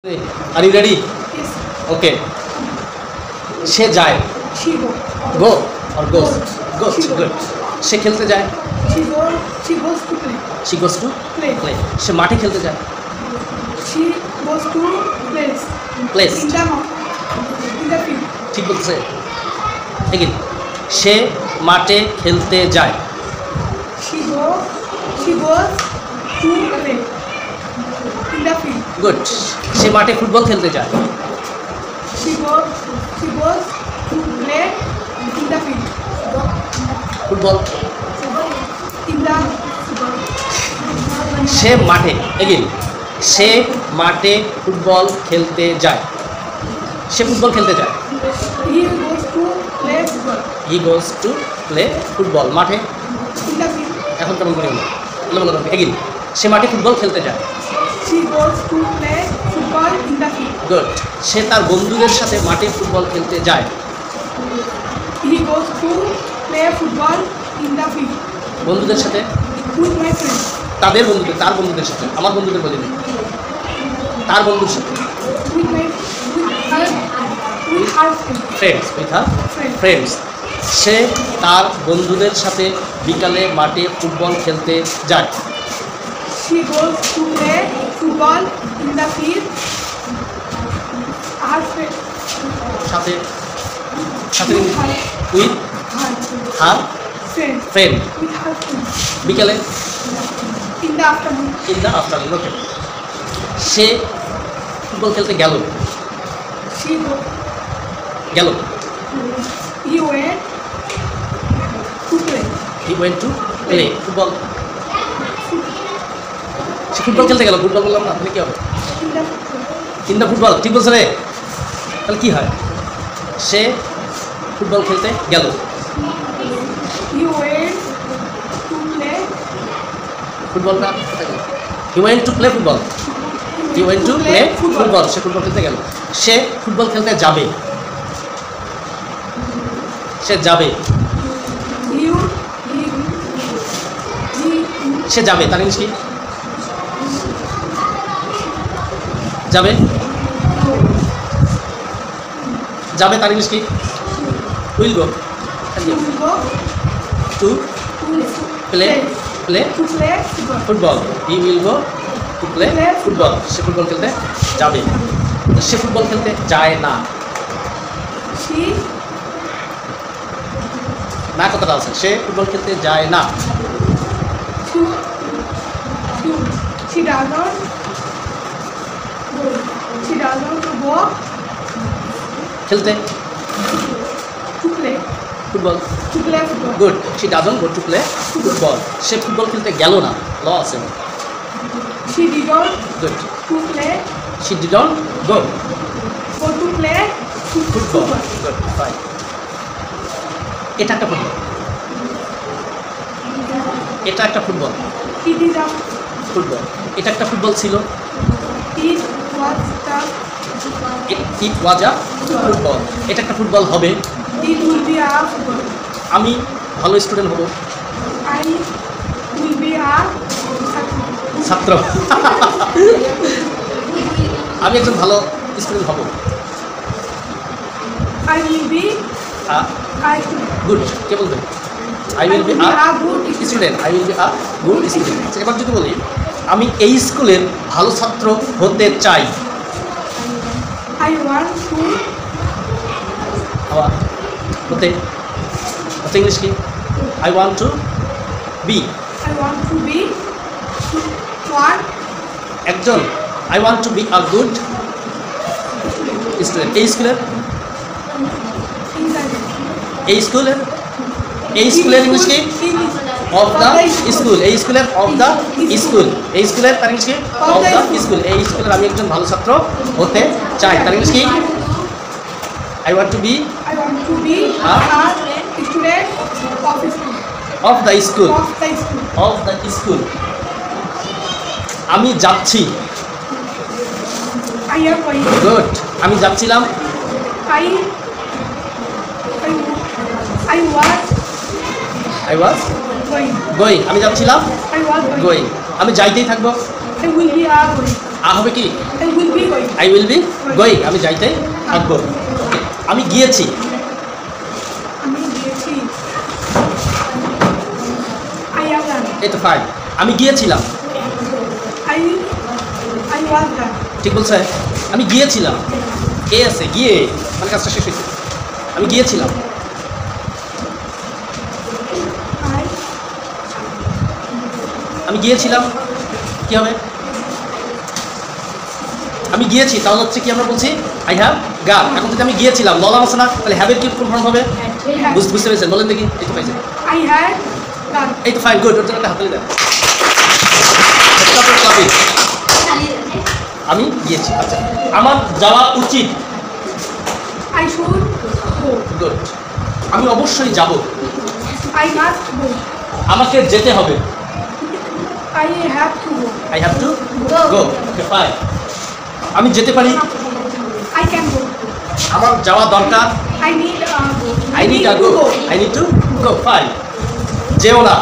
Are you ready? Yes. Okay. সে যায় She go. go or goes goes She go. good সে খেলতে যায় She goes to play. she goes to Play. play সে মাঠে খেলতে যায় She goes to place. place In the field. ঠিক বলছে এগিন সে মাঠে খেলতে যায় She goes to play. In the field. Good সে মাঠে ফুটবল খেলতে যায় She goes to play in the field. Football In the সে মাঠে এগিন সে মাঠে ফুটবল খেলতে যায় সে ফুটবল খেলতে যায় he goes to play football. He goes to play football মাঠে In the field. এখন কেমন করে হলো এগিন সে মাঠে ফুটবল খেলতে যায় She goes to play football in the field. Good সে তার বন্ধুদের সাথে মাঠে ফুটবল খেলতে যায় He goes to play football in the field বন্ধুদের সাথে with my friends. তার বন্ধুদের সাথে আমার বন্ধুদের বলিনি তার বন্ধুর সাথে With her friends. Friends with her friends সে তার বন্ধুদের সাথে বিকালে মাঠে ফুটবল খেলতে যায় She goes to play football in the field. Her friends. সাথে সাথে With her with her friends. Friend With her friends. বিকালে In the afternoon. In the afternoon okay say football খেলতে গেল She goes. গেল He went to play. He went to play football সে football খেলতে গেল football বললাম না তাহলে কী হবে In the in the football ঠিক বলছে রে তাহলে কী হয় সে ফুটবল খেলতে গেল he went to play. ফুটবলটা কোথায় গেল he went to play football he went to play football সে ফুটবল খেলতে গেল সে ফুটবল খেলতে যাবে সে যাবে He সে যাবে তার ইংলিশ কি যাবে যাবে তার ইংলিশ কি will go will go to to play play to play football. Football he will go to play football সে ফুটবল খেলতে যাবে সে ফুটবল খেলতে যায় না She না কথাটা আছে সে ফুটবল খেলতে যায় না she does not go খেলতে to play football football. Good she doesn't go to play football সে ফুটবল খেলতে গেল না ল আছে She did not good to play she didn't go to play football good fine এটা একটা ফুটবল এটা একটা football It is a football এটা একটা ফুটবল ছিল it was the it was a football এটা একটা ফুটবল হবে it will be a football. আমি ভালো স্টুডেন্ট হব I will be a ছাত্র আমি একজন ভালো স্টুডেন্ট হব I will be I good কে বলবে I will be will be a good student I will be a good student এবার যদি বলি আমি এই স্কুলের ভালো ছাত্র হতে চাই I want to হতে হতে ইংলিশ কি I want to be be one একজন I want to be a good student এই স্কুলের ইংলিশ কি অফ দ্য স্কুল এই স্কুলের অফ দ্য স্কুল এই স্কুলের তার ইংলিশ কি অফ দ্য স্কুল এই স্কুলের আমি একজন ভালো ছাত্র হতে চাই তার ইংলিশ কি I want to be I want to be a student of school. Of the school Of the school. Of the school আমি যাচ্ছি I am going. গুড আমি যাচ্ছিলাম I was I was going. Going আমি যাচ্ছিলাম I was going. Going আমি যাইতেই থাকবো I will be a going. হবে কি? I will be going. I will be going, আমি যাইতে থাকবো। ওকে, আমি গিয়েছি। আমি গিয়েছি। I have done. এই তো ফাইন। আমি গিয়েছিলাম। I was done. ঠিক বলছে? আমি গিয়েছিলাম, এ আছে, গিয়ে মানে কাজটা শেষ হয়েছে। আমি গিয়েছিলাম। I আমি গিয়েছিলাম কি হবে? আমি গিয়েছি, তাহলে হচ্ছে কি আমরা বলছি আই হ্যাভ গান। এখন যদি আমি গিয়েছিলাম, ললাম আছে না, তাহলে হ্যাভের কি ফর্ম হবে? বুঝতে পেরেছেন? বলেন দেখি। এই তো পাইছে। I had done. এই তো ফাইন, গুড। ওর জন্য একটা হাততালি দেন। আমি গিয়েছি। আচ্ছা, আমার যাওয়া উচিত। I should go. গুড। আমি অবশ্যই যাব। I must go. আমাকে যেতে হবে। I have to go. I have to go. Okay fine. আমি যেতে পারি। I can go. আমার যাওয়া দরকার। I need I need to go. I need to go. Fine. যেও না।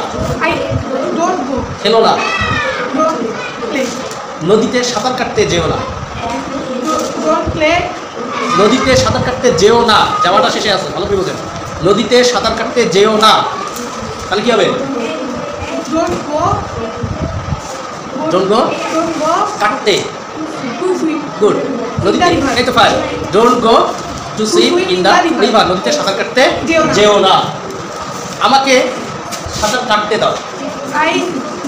I don't go. খেলো না। Don't play. নদীতে সাঁতার কাটতে যেও না। Don't play. নদীতে সাঁতার কাটতে যেও না, যাওয়াটা শেষে আছে, ভালো করে বোঝেন। নদীতে সাঁতার কাটতে যেও না, তাহলে কি হবে? Don't go. Don't go? Don't go কাটতে। to swim. গুড। নদীতে, In the river. এই তো fine. Don't go to swim in the river. নদীতে সাঁতার কাটতে যেও না। আমাকে সাঁতার কাটতে দাও। I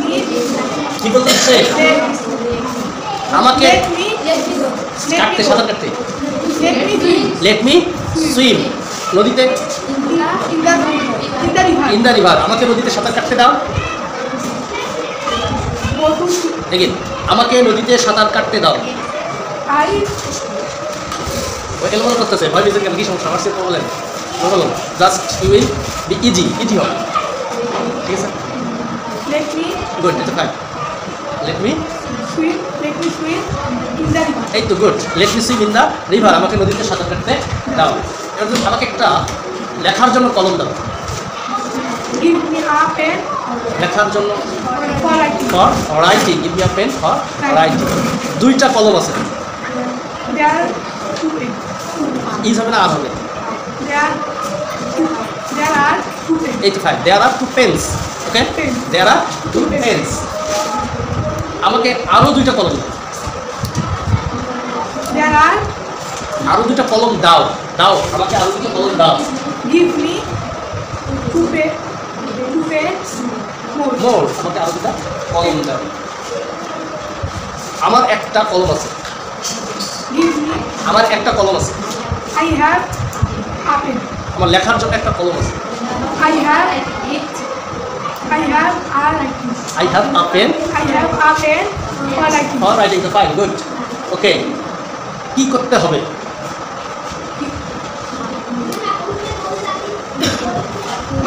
need. কি বলতেছে? আমাকে কাটতে, সাঁতার কাটতে। Let me swim. Late me swim. নদীতে In the river. In the river. আমাকে নদীতে সাঁতার কাটতে দাও। Go to. দেখেন, আমাকে নদীতে সাঁতার কাটতে দাও। I ওই এলমন করতেছে, ভয় পেয়েছেন কেন? কি সমস্যা? আমার সাথে বলেন, বলুন। Just you will be easy, easy হবে। ঠিক আছে, let me গুড। এটা fine. Let me, swim. Let me swim in the river. এই তো good. Let me swim in the river. আমাকে নদীতে সাঁতার কাটতে দাও। এবার তুমি আমাকে একটা লেখার জন্য কলম দাও। Give me a pen লেখার জন্য for writing. For writing. Give me a pen for writing. দুইটা কলম আছে। There are two pens. Is হবে না আর হবে? There are two pens. এই তো ফাইন। দেয়ার আর টু পেন্স। ওকে, দেয়ার আর টু পেন্স। আমাকে আরও দুইটা কলম দাও। There are. আরও দুইটা কলম দাও। দাও, আমাকে আরও দুটো কলম দাও। Give me two pens more. মোর, আমাকে আরও দুটা কলম দাও। আমার একটা কলম আছে। Give me. আমার একটা কলম আছে। I have a pen. আমার লেখার জন্য একটা কলম আছে। I have a writing. I have a pen I have a pen for writing. For writing. তো ফাইন, গুড। ওকে, কি করতে হবে?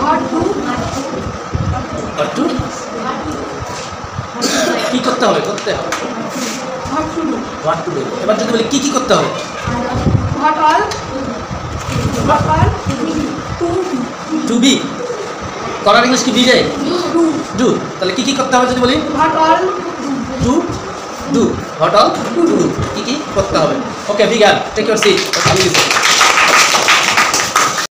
What to? What to? কি করতে হবে? করতে হবে। What to do? What to do. এবার যদি বলি কি কি করতে হবে? What all? What all? To to be. করার ইংলিশ কি বিজে? do. ডু। তাহলে কি কি করতে হবে যদি বলি? What all? To do. What all to do. কি কি করতে হবে? ওকে, বিজ্ঞান, টেক ইউর সিট। আমি দিচ্ছি।